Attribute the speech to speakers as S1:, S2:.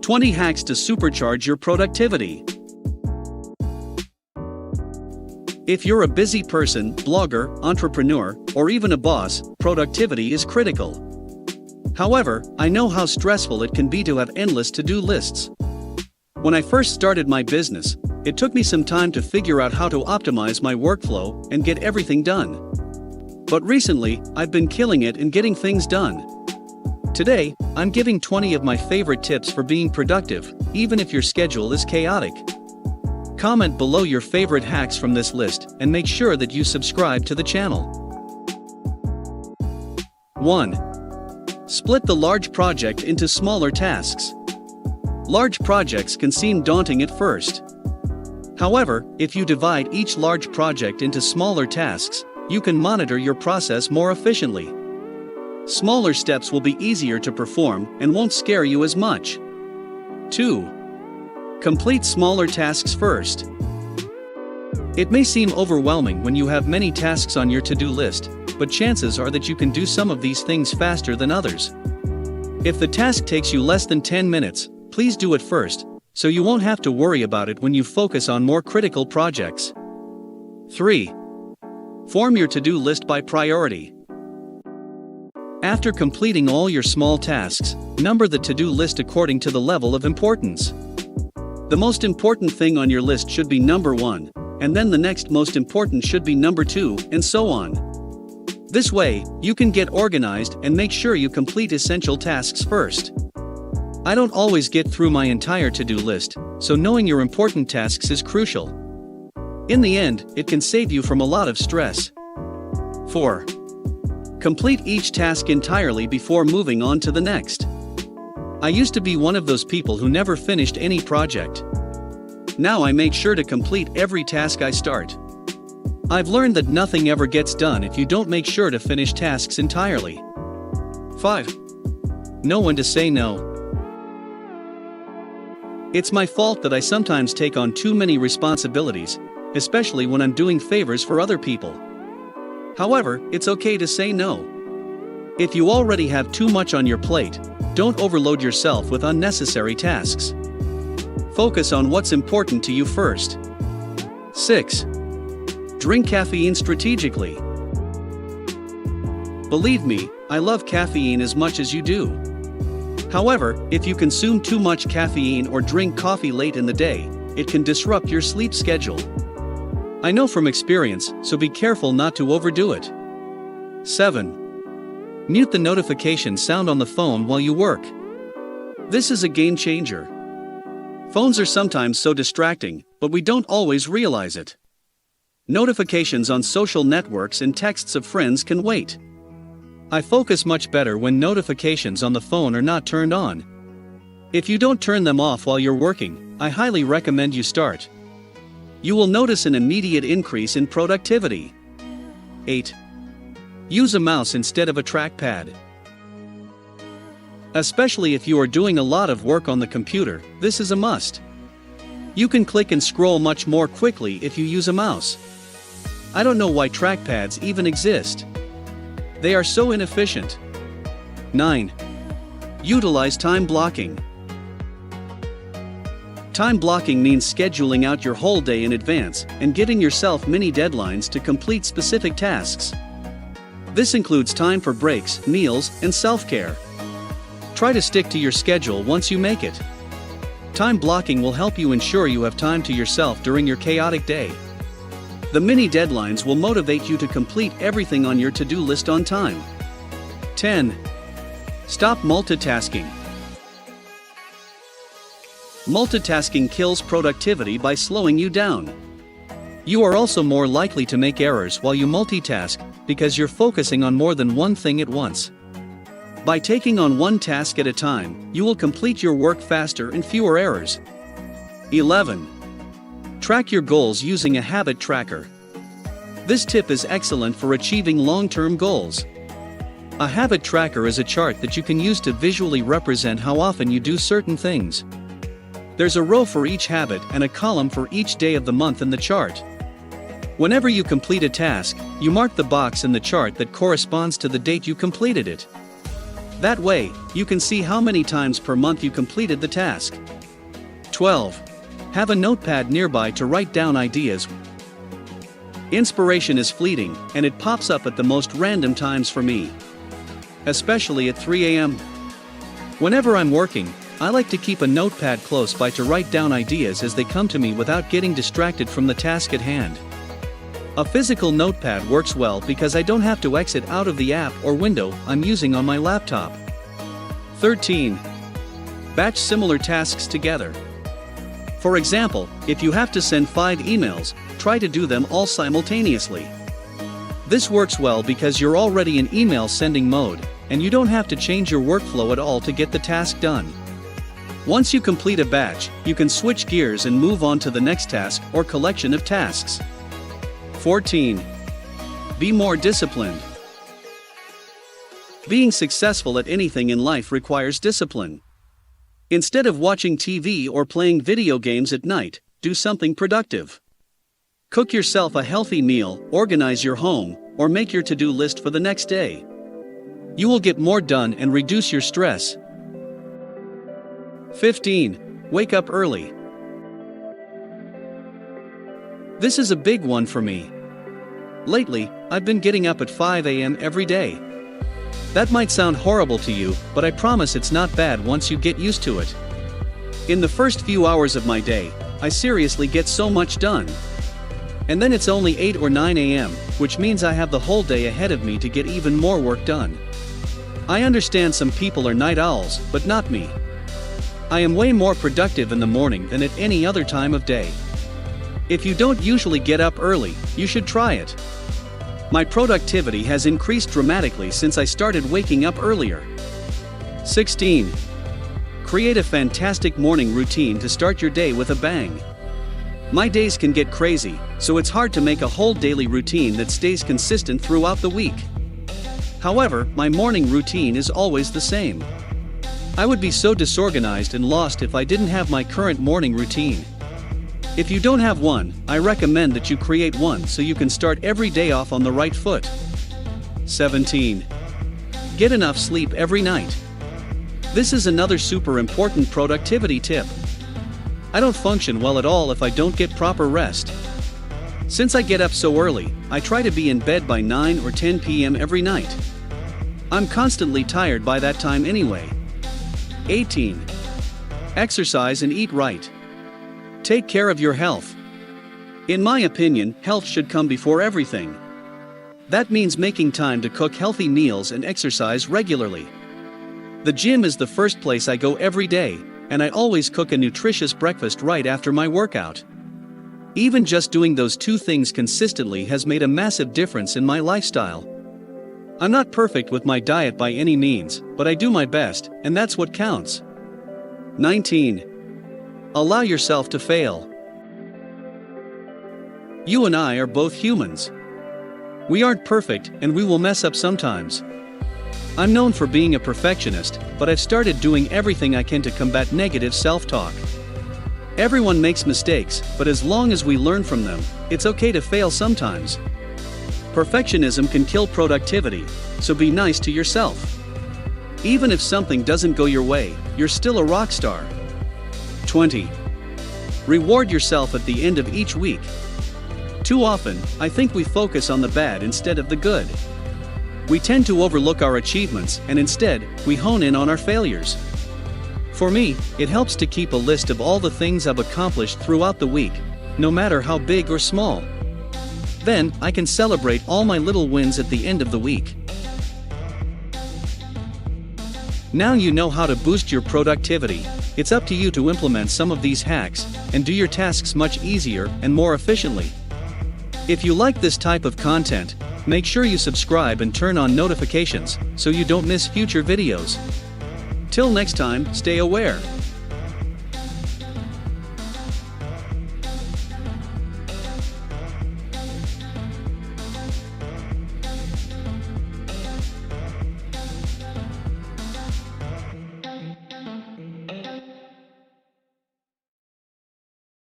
S1: 20 hacks to supercharge your productivity. If you're a busy person, blogger, entrepreneur, or even a boss, productivity is critical. However, I know how stressful it can be to have endless to-do lists. When I first started my business, it took me some time to figure out how to optimize my workflow and get everything done. But recently, I've been killing it in getting things done. Today, I'm giving 20 of my favorite tips for being productive, even if your schedule is chaotic. Comment below your favorite hacks from this list and make sure that you subscribe to the channel. 1. Split the large project into smaller tasks. Large projects can seem daunting at first. However, if you divide each large project into smaller tasks, you can monitor your process more efficiently. Smaller steps will be easier to perform and won't scare you as much. 2. Complete smaller tasks first. It may seem overwhelming when you have many tasks on your to-do list, but chances are that you can do some of these things faster than others. If the task takes you less than 10 minutes, please do it first, so you won't have to worry about it when you focus on more critical projects. 3. Form your to-do list by priority. After completing all your small tasks, number the to-do list according to the level of importance. The most important thing on your list should be number 1, and then the next most important should be number 2, and so on. This way, you can get organized and make sure you complete essential tasks first. I don't always get through my entire to-do list, so knowing your important tasks is crucial. In the end, it can save you from a lot of stress. 4. Complete each task entirely before moving on to the next. I used to be one of those people who never finished any project. Now I make sure to complete every task I start. I've learned that nothing ever gets done if you don't make sure to finish tasks entirely. 5. Know when to say no. It's my fault that I sometimes take on too many responsibilities, especially when I'm doing favors for other people. However, it's okay to say no. If you already have too much on your plate, don't overload yourself with unnecessary tasks. Focus on what's important to you first. 6. Drink caffeine strategically. Believe me, I love caffeine as much as you do. However, if you consume too much caffeine or drink coffee late in the day, it can disrupt your sleep schedule. I know from experience, so be careful not to overdo it. 7. Mute the notification sound on the phone while you work. This is a game changer. Phones are sometimes so distracting, but we don't always realize it. Notifications on social networks and texts of friends can wait. I focus much better when notifications on the phone are not turned on. If you don't turn them off while you're working, I highly recommend you start. You will notice an immediate increase in productivity. 8. Use a mouse instead of a trackpad. Especially if you are doing a lot of work on the computer, this is a must. You can click and scroll much more quickly if you use a mouse. I don't know why trackpads even exist. They are so inefficient. 9. Utilize time blocking. Time blocking means scheduling out your whole day in advance and giving yourself mini deadlines to complete specific tasks. This includes time for breaks, meals, and self-care. Try to stick to your schedule once you make it. Time blocking will help you ensure you have time to yourself during your chaotic day. The mini deadlines will motivate you to complete everything on your to-do list on time. 10. Stop multitasking. Multitasking kills productivity by slowing you down. You are also more likely to make errors while you multitask, because you're focusing on more than one thing at once. By taking on one task at a time, you will complete your work faster and fewer errors. 11. Track your goals using a habit tracker. This tip is excellent for achieving long-term goals. A habit tracker is a chart that you can use to visually represent how often you do certain things. There's a row for each habit and a column for each day of the month in the chart. Whenever you complete a task, you mark the box in the chart that corresponds to the date you completed it. That way, you can see how many times per month you completed the task. 12. Have a notepad nearby to write down ideas. Inspiration is fleeting, and it pops up at the most random times for me. Especially at 3 a.m. Whenever I'm working, I like to keep a notepad close by to write down ideas as they come to me without getting distracted from the task at hand. A physical notepad works well because I don't have to exit out of the app or window I'm using on my laptop. 13. Batch similar tasks together. For example, if you have to send 5 emails, try to do them all simultaneously. This works well because you're already in email sending mode, and you don't have to change your workflow at all to get the task done. Once you complete a batch, you can switch gears and move on to the next task or collection of tasks. 14. Be more disciplined. Being successful at anything in life requires discipline. Instead of watching TV or playing video games at night, do something productive. Cook yourself a healthy meal, organize your home, or make your to-do list for the next day. You will get more done and reduce your stress. 15. Wake up early. This is a big one for me. Lately, I've been getting up at 5 a.m. every day. That might sound horrible to you, but I promise it's not bad once you get used to it. In the first few hours of my day, I seriously get so much done. And then it's only 8 or 9 a.m., which means I have the whole day ahead of me to get even more work done. I understand some people are night owls, but not me. I am way more productive in the morning than at any other time of day. If you don't usually get up early, you should try it. My productivity has increased dramatically since I started waking up earlier. 16. Create a fantastic morning routine to start your day with a bang. My days can get crazy, so it's hard to make a whole daily routine that stays consistent throughout the week. However, my morning routine is always the same. I would be so disorganized and lost if I didn't have my current morning routine. If you don't have one, I recommend that you create one so you can start every day off on the right foot. 17. Get enough sleep every night. This is another super important productivity tip. I don't function well at all if I don't get proper rest. Since I get up so early, I try to be in bed by 9 or 10 p.m. every night. I'm constantly tired by that time anyway. 18. Exercise and eat right. Take care of your health. In my opinion, health should come before everything. That means making time to cook healthy meals and exercise regularly. The gym is the first place I go every day, and I always cook a nutritious breakfast right after my workout. Even just doing those 2 things consistently has made a massive difference in my lifestyle. I'm not perfect with my diet by any means, but I do my best, and that's what counts. 19. Allow yourself to fail. You and I are both humans. We aren't perfect, and we will mess up sometimes. I'm known for being a perfectionist, but I've started doing everything I can to combat negative self-talk. Everyone makes mistakes, but as long as we learn from them, it's okay to fail sometimes. Perfectionism can kill productivity, so be nice to yourself. Even if something doesn't go your way, you're still a rock star. 20. Reward yourself at the end of each week. Too often, I think we focus on the bad instead of the good. We tend to overlook our achievements and instead, we hone in on our failures. For me, it helps to keep a list of all the things I've accomplished throughout the week, no matter how big or small. Then, I can celebrate all my little wins at the end of the week. Now you know how to boost your productivity. It's up to you to implement some of these hacks and do your tasks much easier and more efficiently. If you like this type of content, make sure you subscribe and turn on notifications so you don't miss future videos. Till next time, stay aware.